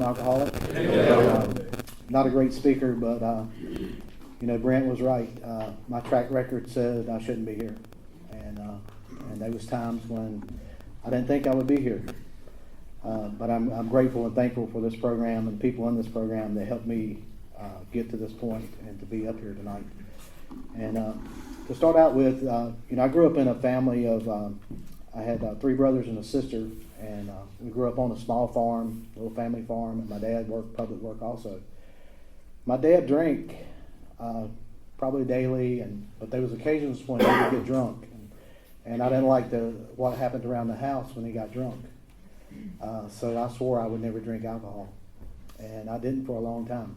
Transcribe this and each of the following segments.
alcoholic. Not a great speaker, but Brent was right. My track record said I shouldn't be here, and there was times when I didn't think I would be here. But I'm grateful and thankful for this program and people in this program that helped me get to this point and to be up here tonight. And to start out with, I grew up in a family of, I had 3 brothers and a sister, and we grew up on a small farm, little family farm, and my dad worked public work also. My dad drank probably daily, but there was occasions when he would get drunk, and I didn't like what happened around the house when he got drunk. So I swore I would never drink alcohol, and I didn't for a long time.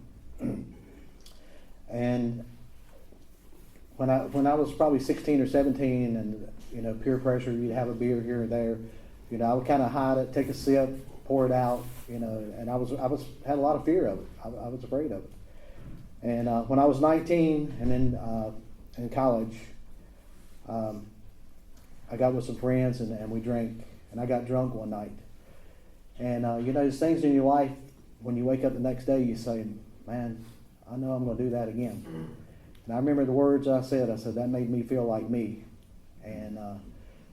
And when I was probably 16 or 17, and peer pressure, you'd have a beer here and there, I would kind of hide it, take a sip, pour it out, and I had a lot of fear of it. I was afraid of it. And when I was 19 and then in college, I got with some friends and we drank, and I got drunk one night. And there's things in your life when you wake up the next day, you say, man, I know I'm going to do that again. And I remember the words I said that made me feel like me. And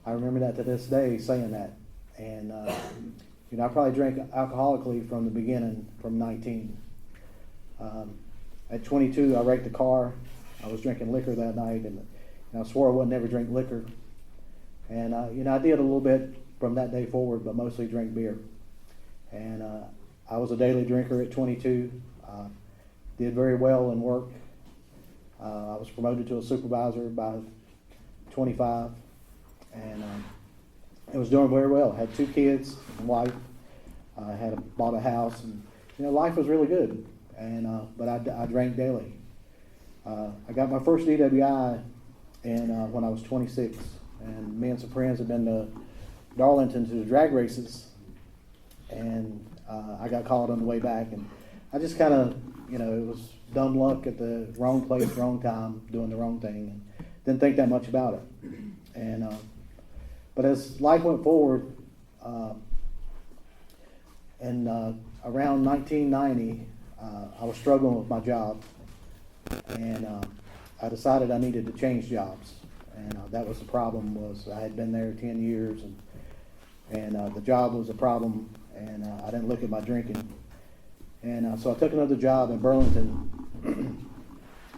I remember that to this day, saying that. And I probably drank alcoholically from the beginning, from 19. At 22, I wrecked a car. I was drinking liquor that night, and I swore I would never drink liquor. And I did a little bit from that day forward, but mostly drank beer. And I was a daily drinker at 22. Did very well in work. I was promoted to a supervisor by 25, and I was doing very well. I had 2 kids and wife. I bought a house, and life was really good. And but I drank daily. I got my first DWI when I was 26, and me and some friends had been to Darlington to the drag races, and I got called on the way back, and I just kind of, it was dumb luck at the wrong place, wrong time, doing the wrong thing, and didn't think that much about it. And but as life went forward, and around 1990, I was struggling with my job, and I decided I needed to change jobs, and that was the problem. Was I had been there 10 years, and the job was a problem, and I didn't look at my drinking, and so I took another job in Burlington,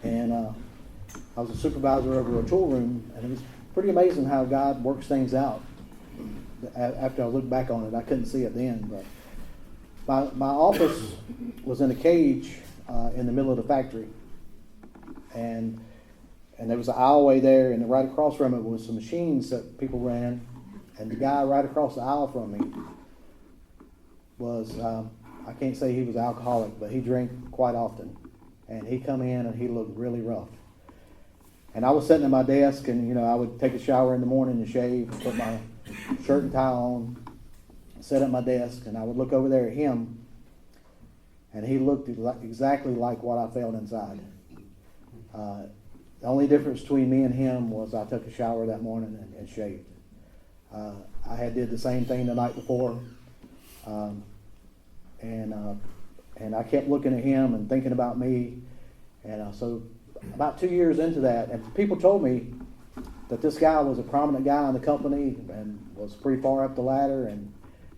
and I was a supervisor over a tool room, and it was pretty amazing how God works things out. After I look back on it, I couldn't see it then, but my office was in a cage in the middle of the factory, and there was an aisleway there, and right across from it was some machines that people ran, and the guy right across the aisle from me was, I can't say he was alcoholic, but he drank quite often, and he come in and he looked really rough. And I was sitting at my desk, and I would take a shower in the morning and shave, put my shirt and tie on, sit at my desk, and I would look over there at him, and he looked exactly like what I felt inside. The only difference between me and him was I took a shower that morning and shaved. I had did the same thing the night before, and I kept looking at him and thinking about me, and so about 2 years into that, and people told me that this guy was a prominent guy in the company and was pretty far up the ladder, and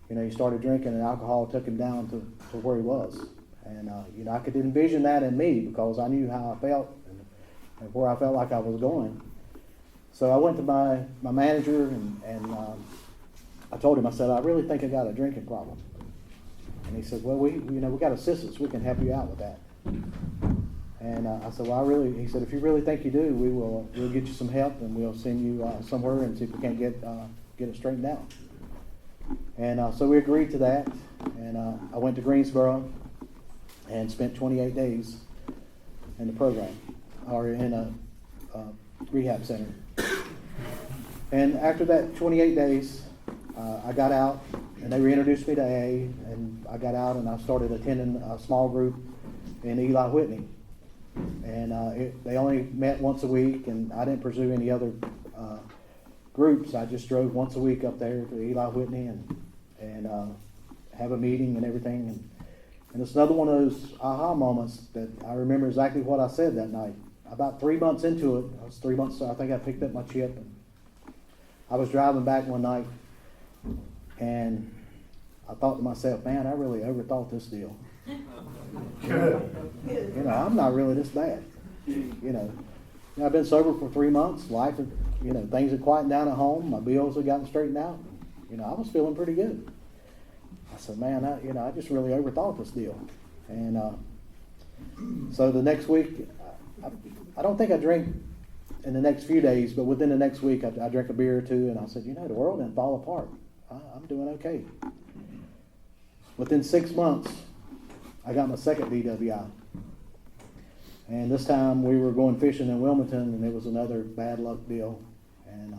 he started drinking, and alcohol took him down to where he was. And I could envision that in me because I knew how I felt and where I felt like I was going. So I went to my manager, and I told him, I said, I really think I got a drinking problem. And he said, well, we got assistants, we can help you out with that. And I said, well, he said, if you really think you do, we'll get you some help, and we'll send you somewhere and see if we can't get it straightened out. And so we agreed to that, and I went to Greensboro and spent 28 days in the program, or in a rehab center. And after that 28 days, I got out, and they reintroduced me to AA, and I got out, and I started attending a small group in Eli Whitney. And they only met once a week, and I didn't pursue any other groups. I just drove once a week up there to Eli Whitney and have a meeting and everything. And it's another one of those aha moments that I remember exactly what I said that night. About 3 months into it, I was 3 months, I think I picked up my chip. And I was driving back one night, and I thought to myself, man, I really overthought this deal. I'm not really this bad. I've been sober for 3 months. Life, things had quieted down at home. My bills had gotten straightened out. I was feeling pretty good. I said, man, I just really overthought this deal. And so the next week, I don't think I drank in the next few days, but within the next week, I drank a beer or two, and I said, the world didn't fall apart. I'm doing okay. Within 6 months, I got my second DWI. And this time we were going fishing in Wilmington, and it was another bad luck deal. And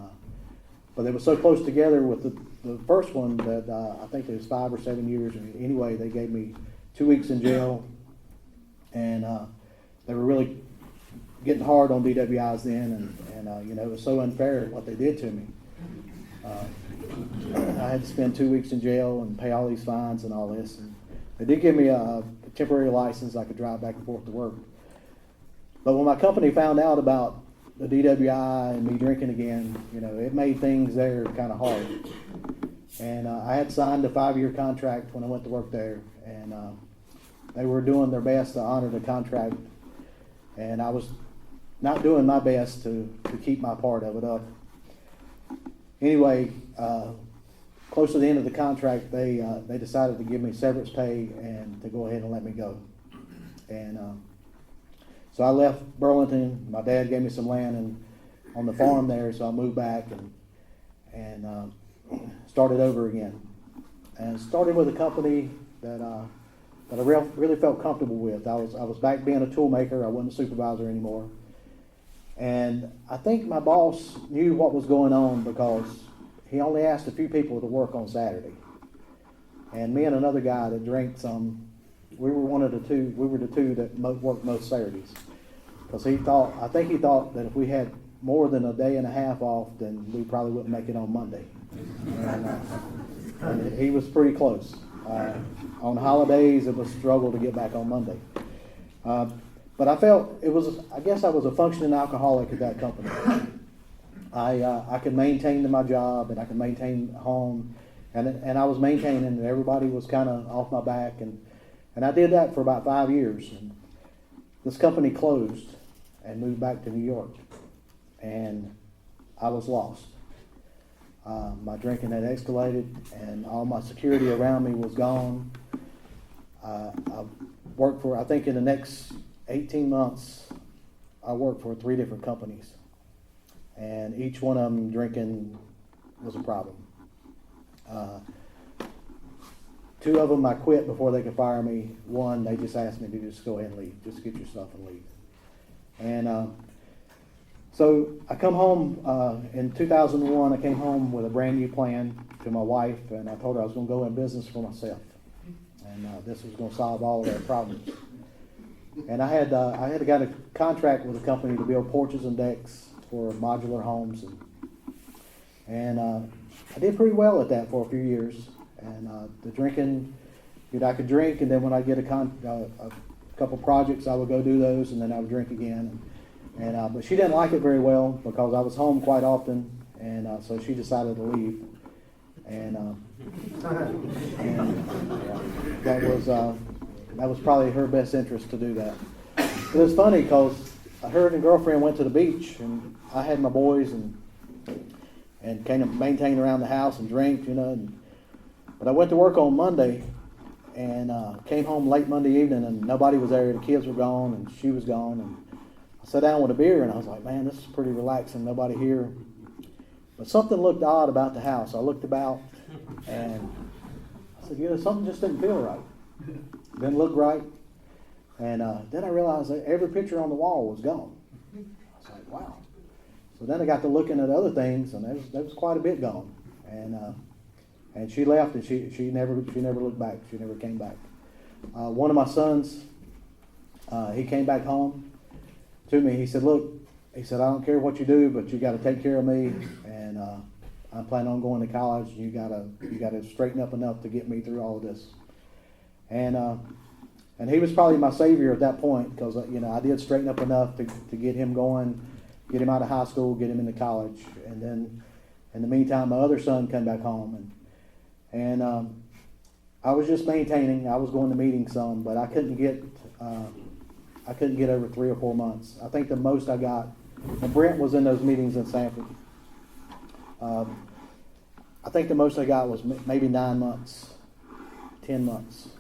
but they were so close together with the first one that I think it was 5 or 7 years. Anyway, they gave me 2 weeks in jail, and they were really getting hard on DWIs then, and it was so unfair what they did to me. I had to spend 2 weeks in jail and pay all these fines and all this. And they did give me a temporary license. I could drive back and forth to work. But when my company found out about the DWI and me drinking again, it made things there kind of hard. And I had signed a 5-year contract when I went to work there, and they were doing their best to honor the contract, and I was not doing my best to keep my part of it up. Anyway, close to the end of the contract, they decided to give me severance pay and to go ahead and let me go. And so I left Burlington. My dad gave me some land on the farm there, so I moved back and started over again. And started with a company that I really felt comfortable with. I was back being a tool maker. I wasn't a supervisor anymore. And I think my boss knew what was going on because he only asked a few people to work on Saturday. And me and another guy that drank some, we were the two that worked most Saturdays. Because I think he thought that if we had more than a day and a half off, then we probably wouldn't make it on Monday. And he was pretty close. On holidays, it was a struggle to get back on Monday. But I felt I guess I was a functioning alcoholic at that company. I could maintain my job, and I could maintain home, and I was maintaining, and everybody was kind of off my back, and I did that for about 5 years. And this company closed and moved back to New York, and I was lost. My drinking had escalated, and all my security around me was gone. I worked I think in the next 18 months, I worked for 3 different companies. And each one of them drinking was a problem. 2 of them I quit before they could fire me. 1, they just asked me to just go ahead and leave. Just get your stuff and leave. And so I come home in 2001. I came home with a brand new plan to my wife, and I told her I was going to go in business for myself. And this was going to solve all of our problems. And I had got a contract with a company to build porches and decks for modular homes, and I did pretty well at that for a few years. And the drinking, I could drink, and then when I get a couple projects, I would go do those, and then I would drink again. And but she didn't like it very well because I was home quite often, and so she decided to leave. And that was probably her best interest to do that. But it was funny because her and her girlfriend went to the beach, and I had my boys and kind of maintained around the house and drank, But I went to work on Monday and came home late Monday evening, and nobody was there. The kids were gone, and she was gone. And I sat down with a beer, and I was like, man, this is pretty relaxing. Nobody here. But something looked odd about the house. I looked about, and I said, something just didn't feel right. Didn't look right. And then I realized that every picture on the wall was gone. I was like, wow. So then I got to looking at other things, and there was quite a bit gone. And she left, and she never looked back. She never came back. One of my sons, he came back home to me. He said, look, I don't care what you do, but you got to take care of me, and I'm planning on going to college. You got to straighten up enough to get me through all of this. And And he was probably my savior at that point, because I did straighten up enough to get him going, get him out of high school, get him into college, and then in the meantime, my other son came back home, and I was just maintaining. I was going to meetings some, but I couldn't get over 3 or 4 months. I think the most I got, and Brent was in those meetings in Sanford. I think the most I got was maybe 9 months, 10 months,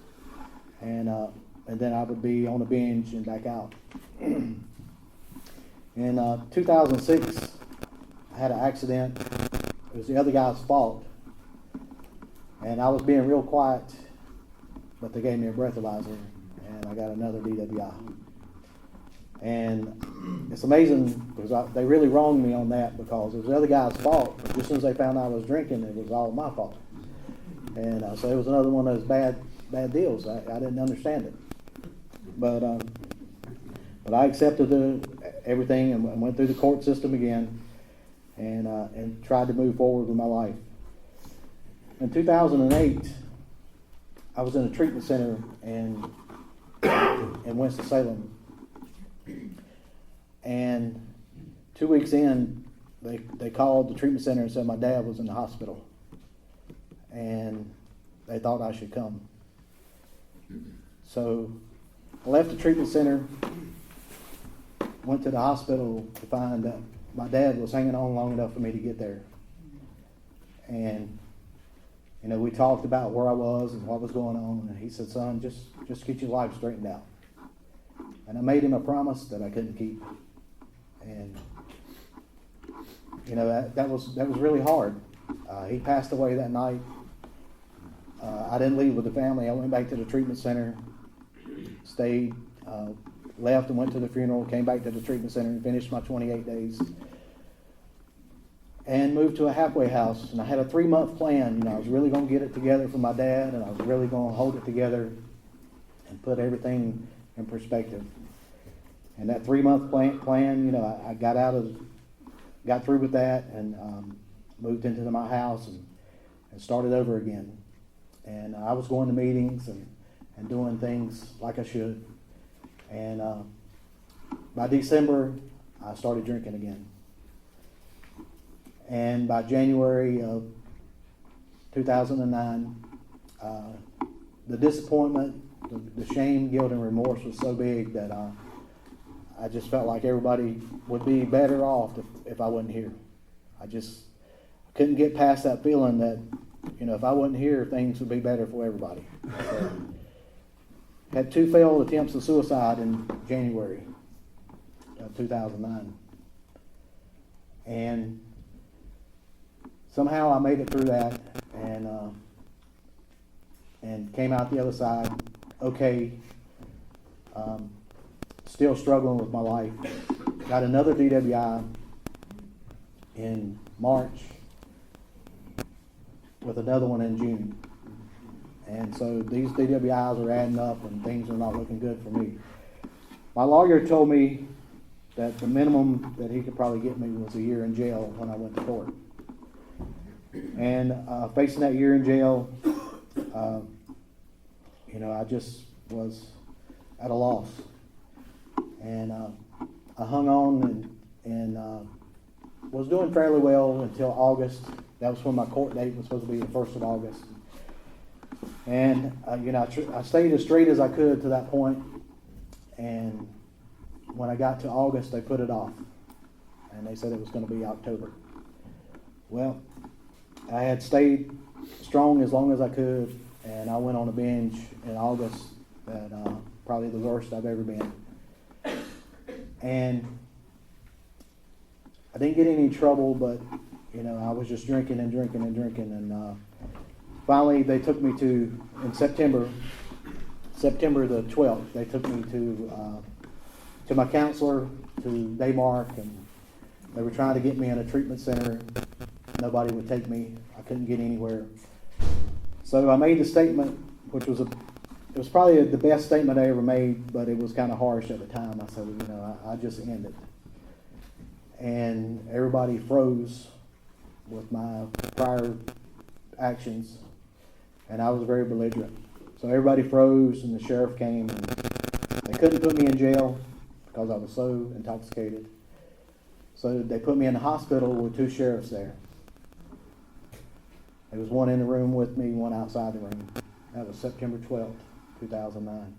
and then I would be on a binge and back out. In 2006, I had an accident. It was the other guy's fault, and I was being real quiet, but they gave me a breathalyzer, and I got another DWI. And it's amazing, because they really wronged me on that, because it was the other guy's fault, but just as soon as they found out I was drinking, it was all my fault. And so it was another one of those bad deals. I didn't understand it. But I accepted everything and went through the court system again, and tried to move forward with my life. In 2008, I was in a treatment center in Winston-Salem. And 2 weeks in, they called the treatment center and said my dad was in the hospital, and they thought I should come. So I left the treatment center, went to the hospital to find that my dad was hanging on long enough for me to get there. And we talked about where I was and what was going on, and he said, "Son, just get your life straightened out." And I made him a promise that I couldn't keep. And that was really hard. He passed away that night. I didn't leave with the family. I went back to the treatment center, stayed, left and went to the funeral, came back to the treatment center and finished my 28 days. And moved to a halfway house. And I had a 3-month plan. I was really going to get it together for my dad, and I was really going to hold it together and put everything in perspective. And that 3-month plan, I got through with that, and moved into my house and started over again. And I was going to meetings and doing things like I should. And by December, I started drinking again. And by January of 2009, the disappointment, the shame, guilt, and remorse was so big that I just felt like everybody would be better off if I wasn't here. I couldn't get past that feeling that, if I wasn't here, things would be better for everybody. So, had 2 failed attempts of suicide in January of 2009. And somehow I made it through that and came out the other side okay. Still struggling with my life. Got another DWI in March, with another one in June. And so these DWIs are adding up, and things are not looking good for me. My lawyer told me that the minimum that he could probably get me was a year in jail when I went to court. And facing that year in jail, I just was at a loss. And I hung on and was doing fairly well until August. That was when my court date was supposed to be the 1st of August. And I stayed as straight as I could to that point. And when I got to August, they put it off, and they said it was going to be October. Well, I had stayed strong as long as I could, and I went on a binge in August that probably the worst I've ever been. And I didn't get any trouble, but I was just drinking, and finally they took me in September the 12th, they took me to my counselor, to Daymark, and they were trying to get me in a treatment center. Nobody would take me. I couldn't get anywhere. So I made the statement, which was it was probably the best statement I ever made, but it was kind of harsh at the time. I said, I just end it. And everybody froze with my prior actions, and I was very belligerent. So everybody froze, and the sheriff came, and they couldn't put me in jail because I was so intoxicated. So they put me in the hospital with 2 sheriffs there. There was one in the room with me, one outside the room. That was September 12th, 2009.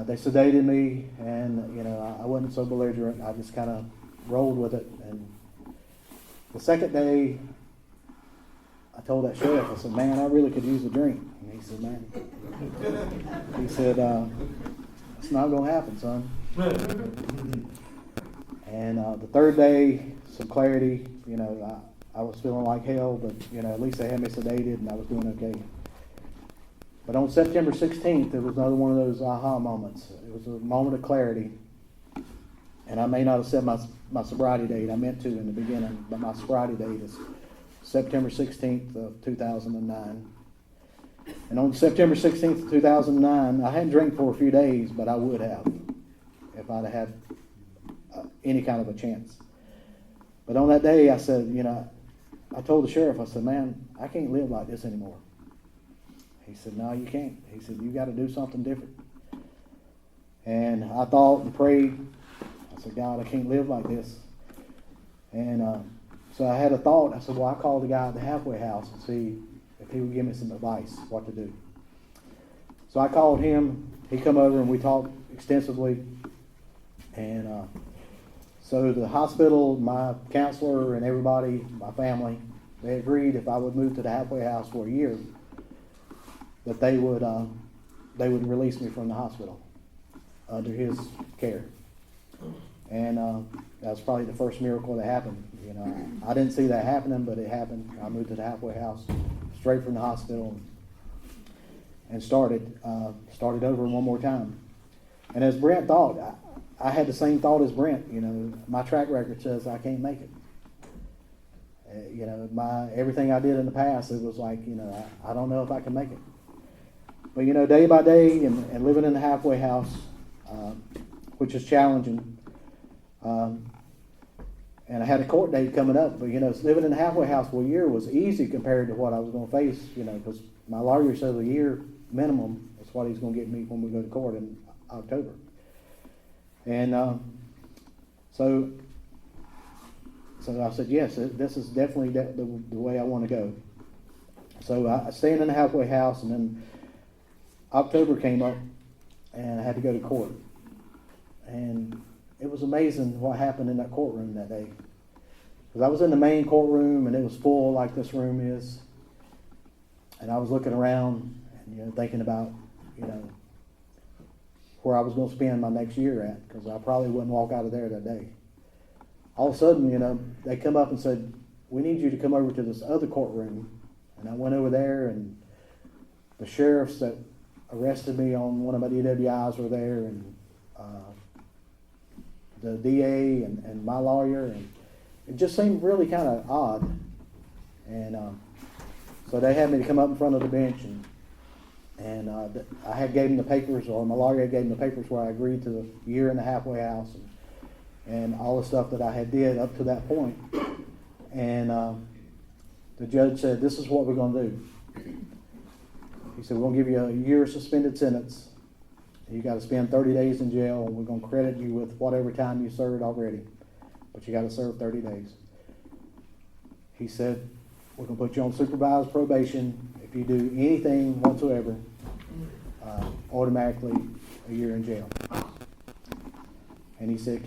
They sedated me, and I wasn't so belligerent. I just kind of rolled with it. And the second day, I told that sheriff, I said, "Man, I really could use a drink." And he said, "It's not going to happen, son." And the third day, some clarity. I was feeling like hell, but at least they had me sedated, and I was doing okay. But on September 16th, it was another one of those aha moments. It was a moment of clarity. And I may not have said my sobriety date. I meant to in the beginning, but my sobriety date is September 16th of 2009. And on September 16th of 2009, I hadn't drank for a few days, but I would have if I'd have had any kind of a chance. But on that day, I said, I told the sheriff, I said, "Man, I can't live like this anymore." He said, "No, you can't." He said, "You got to do something different." And I thought and prayed. I said, "God, I can't live like this." And so I had a thought. I said, "Well, I called the guy at the halfway house and see if he would give me some advice what to do." So I called him. He come over and we talked extensively. And so the hospital, my counselor, and everybody, my family, they agreed if I would move to the halfway house for a year, that they would release me from the hospital under his care. And that was probably the first miracle that happened. I didn't see that happening, but it happened. I moved to the halfway house straight from the hospital and started over one more time. And as Brent thought, I had the same thought as Brent. My track record says I can't make it. Everything I did in the past, it was like, I don't know if I can make it. But day by day and living in the halfway house, which is challenging. And I had a court date coming up, but living in the halfway house for a year was easy compared to what I was going to face. Because my lawyer says a year minimum is what he's going to get me when we go to court in October. And so I said, yes, this is definitely the way I want to go. So I stayed in the halfway house, and then October came up, and I had to go to court. And it was amazing what happened in that courtroom that day. Because I was in the main courtroom, and it was full like this room is. And I was looking around and thinking about, where I was going to spend my next year at, because I probably wouldn't walk out of there that day. All of a sudden, they come up and said, "We need you to come over to this other courtroom." And I went over there, and the sheriffs that arrested me on one of my DWIs were there, and the DA and my lawyer, and it just seemed really kind of odd. And so they had me to come up in front of the bench, and I had gave them the papers, or my lawyer had gave them the papers where I agreed to the year in the halfway house and all the stuff that I had did up to that point. And the judge said, "This is what we're going to do." He said, "We're going to give you a year suspended sentence. You got to spend 30 days in jail, and we're going to credit you with whatever time you served already, but you got to serve 30 days. He said, "We're going to put you on supervised probation. If you do anything whatsoever, automatically a year in jail." And he said,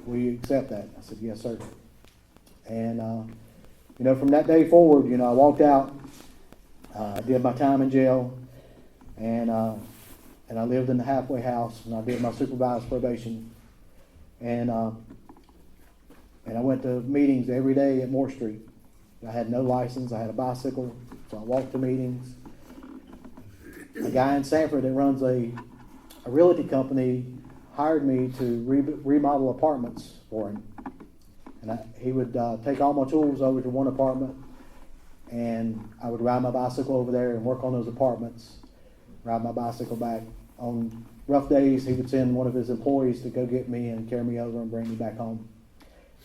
will you accept that? I said, "Yes, sir." And, from that day forward, I walked out, I did my time in jail, and I lived in the halfway house, and I did my supervised probation. And I went to meetings every day at Moore Street. I had no license. I had a bicycle, so I walked to meetings. A guy in Sanford that runs a realty company hired me to remodel apartments for him. And he would take all my tools over to one apartment, and I would ride my bicycle over there and work on those apartments, ride my bicycle back. On rough days, he would send one of his employees to go get me and carry me over and bring me back home.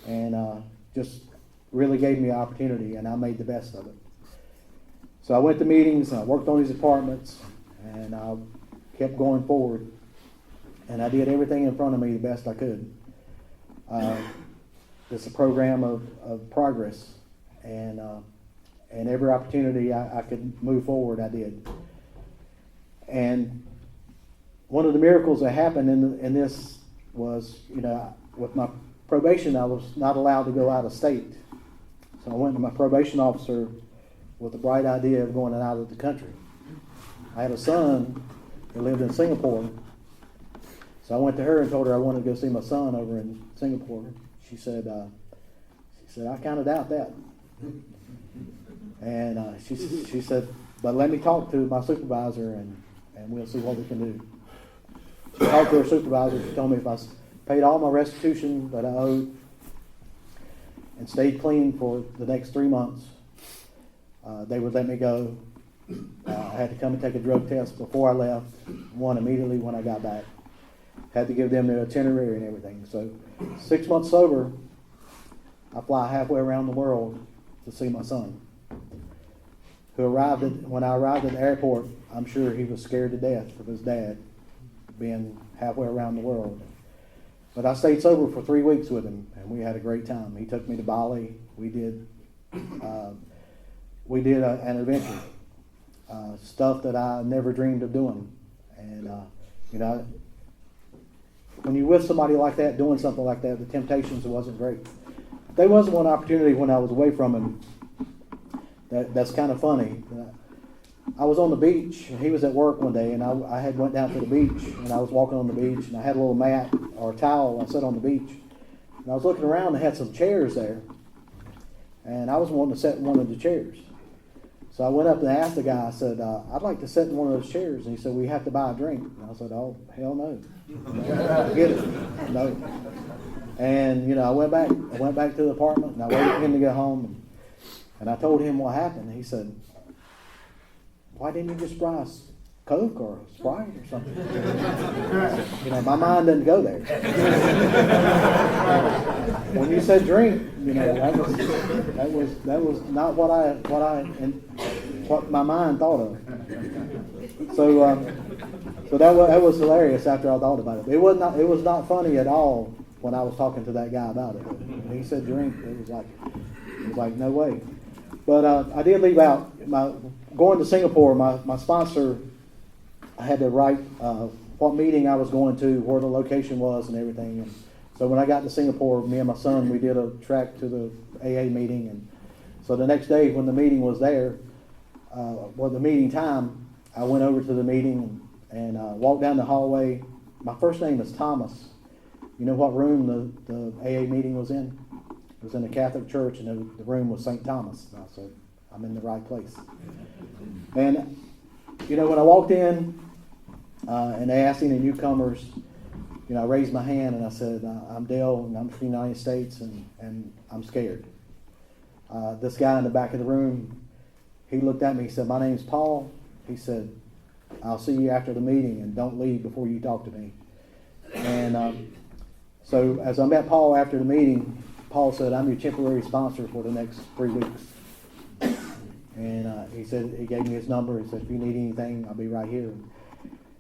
And just really gave me an opportunity, and I made the best of it. So I went to meetings, and I worked on these apartments, and I kept going forward. And I did everything in front of me the best I could. It's a program of progress, and every opportunity I could move forward, I did. And one of the miracles that happened in this was, with my probation, I was not allowed to go out of state. So I went to my probation officer with the bright idea of going out of the country. I had a son who lived in Singapore. So I went to her and told her I wanted to go see my son over in Singapore. She said, I kind of doubt that. And she said, but let me talk to my supervisor and we'll see what we can do. She talked to her supervisor. She told me if I paid all my restitution that I owed and stayed clean for the next 3 months, they would let me go. I had to come and take a drug test before I left, one immediately when I got back. Had to give them the itinerary and everything. So 6 months sober, I fly halfway around the world to see my son, who when I arrived at the airport, I'm sure he was scared to death of his dad being halfway around the world. But I stayed sober for 3 weeks with him, and we had a great time. He took me to Bali. We did an adventure, stuff that I never dreamed of doing. And when you're with somebody like that, doing something like that, the temptations wasn't great. There was one opportunity when I was away from him that's kind of funny. I was on the beach, and he was at work one day, and I had went down to the beach, and I was walking on the beach, and I had a little mat or a towel. I sat on the beach, and I was looking around, and had some chairs there, and I was wanting to sit in one of the chairs. So I went up and asked the guy, I said, I'd like to sit in one of those chairs. And he said, we have to buy a drink. And I said, oh, hell no. Forget it. No. And, I went back to the apartment, and I waited for him to get home. And I told him what happened. He said, why didn't you just buy a Coke or a Sprite or something? My mind didn't go there. When you said drink, that was not what my mind thought of. So that was hilarious after I thought about it. It was not funny at all when I was talking to that guy about it. When he said drink, it was like no way. But I did leave out going to Singapore. My sponsor, I had to write what meeting I was going to, where the location was, and everything. And so when I got to Singapore, me and my son, we did a track to the AA meeting. And so the next day, when the meeting was there, the meeting time, I went over to the meeting and walked down the hallway. My first name is Thomas. You know what room the AA meeting was in? It was in a Catholic church, and the room was St. Thomas. And I said, I'm in the right place. And, when I walked in and they asked any newcomers, I raised my hand and I said, I'm Dale, and I'm from the United States, and I'm scared. This guy in the back of the room, he looked at me, he said, my name's Paul. He said, I'll see you after the meeting, and don't leave before you talk to me. And so as I met Paul after the meeting, Paul said, I'm your temporary sponsor for the next 3 weeks. And he said, he gave me his number. He said, if you need anything, I'll be right here.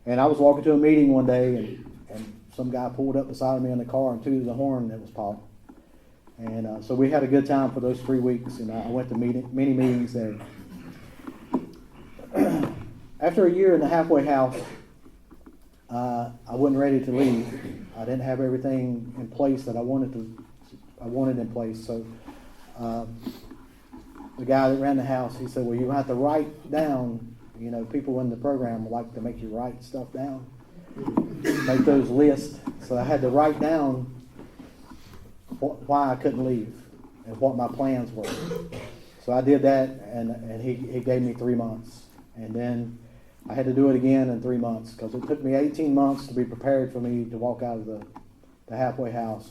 And I was walking to a meeting one day, and some guy pulled up beside me in the car and tooted the horn, and it was Paul. And so we had a good time for those 3 weeks, and I went to many meetings there. After a year in the halfway house, I wasn't ready to leave. I didn't have everything in place that I wanted in place. So the guy that ran the house, he said, well, you have to write down, people in the program like to make you write stuff down, make those lists. So I had to write down why I couldn't leave and what my plans were. So I did that, and he gave me 3 months. And then I had to do it again in 3 months, because it took me 18 months to be prepared for me to walk out of the halfway house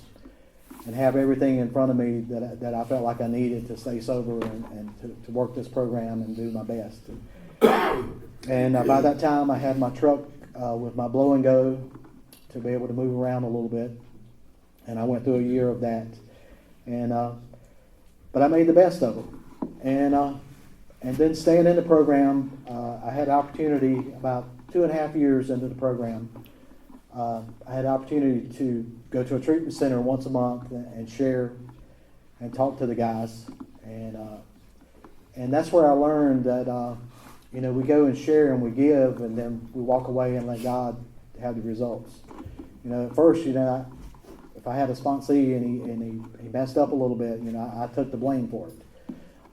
and have everything in front of me that I felt like I needed to stay sober and to work this program and do my best. And by that time, I had my truck with my blow and go to be able to move around a little bit. And I went through a year of that. And but I made the best of it. And And then staying in the program, I had opportunity about 2.5 years into the program. I had opportunity to go to a treatment center once a month and share and talk to the guys. And that's where I learned that, we go and share and we give, and then we walk away and let God have the results. At first, if I had a sponsee and he messed up a little bit, I took the blame for it.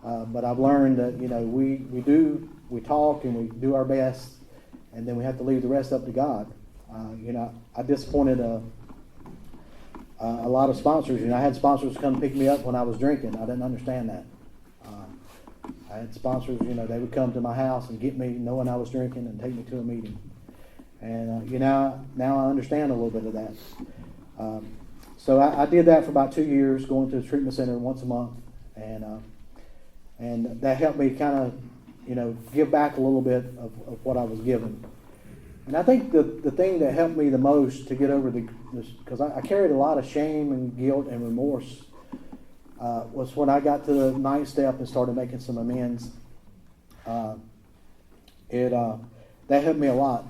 But I've learned that, we talk and we do our best, and then we have to leave the rest up to God. I disappointed a lot of sponsors. I had sponsors come pick me up when I was drinking. I didn't understand that. I had sponsors, they would come to my house and get me knowing I was drinking and take me to a meeting. And, now I understand a little bit of that. So I did that for about 2 years, going to the treatment center once a month. And that helped me kind of, give back a little bit of what I was given. And I think the thing that helped me the most to get over this, because I carried a lot of shame and guilt and remorse, was when I got to the 9th step and started making some amends. That helped me a lot.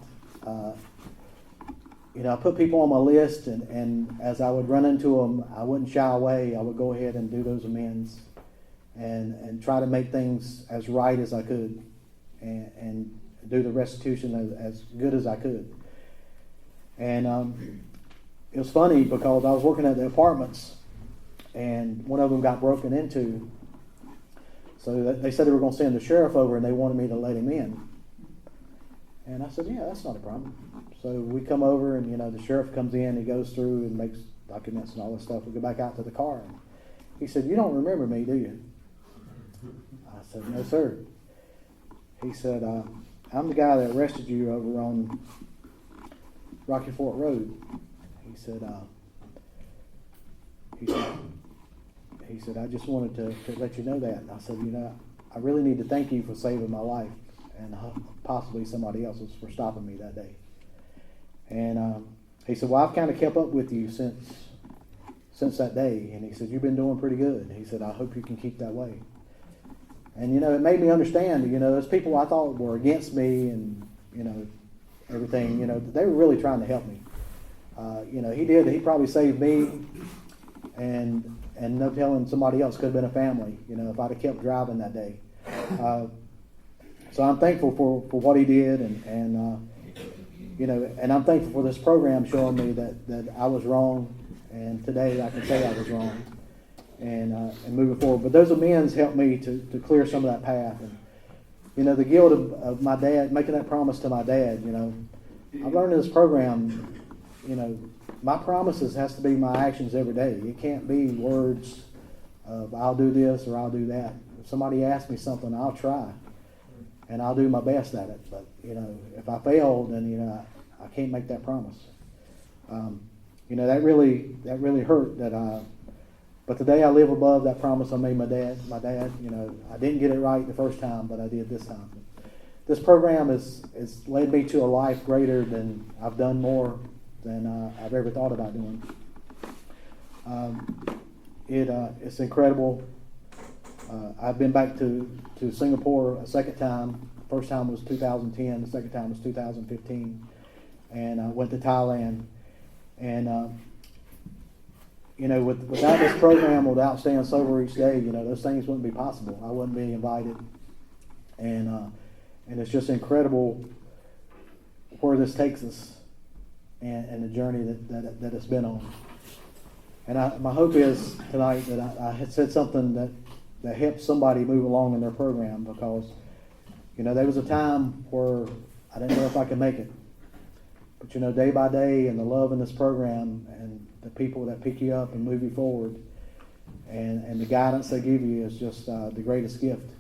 I put people on my list, and as I would run into them, I wouldn't shy away. I would go ahead and do those amends and try to make things as right as I could and do the restitution as good as I could. And it was funny because I was working at the apartments, and one of them got broken into. So they said they were going to send the sheriff over, and they wanted me to let him in. And I said, yeah, that's not a problem. So we come over, and, the sheriff comes in, he goes through and makes documents and all this stuff. We go back out to the car. And he said, you don't remember me, do you? I said, no, sir. He said, I'm the guy that arrested you over on Rocky Fort Road. He said, I just wanted to let you know that. And I said, I really need to thank you for saving my life, and possibly somebody else's for stopping me that day. And he said, well, I've kind of kept up with you since that day. And he said, you've been doing pretty good. He said, I hope you can keep that way. And, it made me understand, those people I thought were against me and, everything, they were really trying to help me. He probably saved me, and no telling, somebody else could have been a family, if I'd have kept driving that day. So I'm thankful for what he did, and I'm thankful for this program showing me that I was wrong, and today I can say I was wrong, and moving forward. But those amends helped me to clear some of that path. And, the guilt of my dad, making that promise to my dad, I've learned in this program, my promises has to be my actions every day. It can't be words of I'll do this or I'll do that. If somebody asks me something, I'll try. And I'll do my best at it. But, if I fail, then, I can't make that promise. That really hurt. But today I live above that promise I made my dad. I didn't get it right the first time, but I did this time. This program has led me to a life greater than I've done more than I've ever thought about doing. It's incredible. I've been back to Singapore a second time. First time was 2010. The second time was 2015. And I went to Thailand. And, without this program, without staying sober each day, those things wouldn't be possible. I wouldn't be invited. And it's just incredible where this takes us and the journey that it's been on. And my hope is tonight that I had said something that helped somebody move along in their program, because, there was a time where I didn't know if I could make it. But, day by day, and the love in this program and the people that pick you up and move you forward and the guidance they give you is just the greatest gift.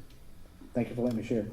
Thank you for letting me share.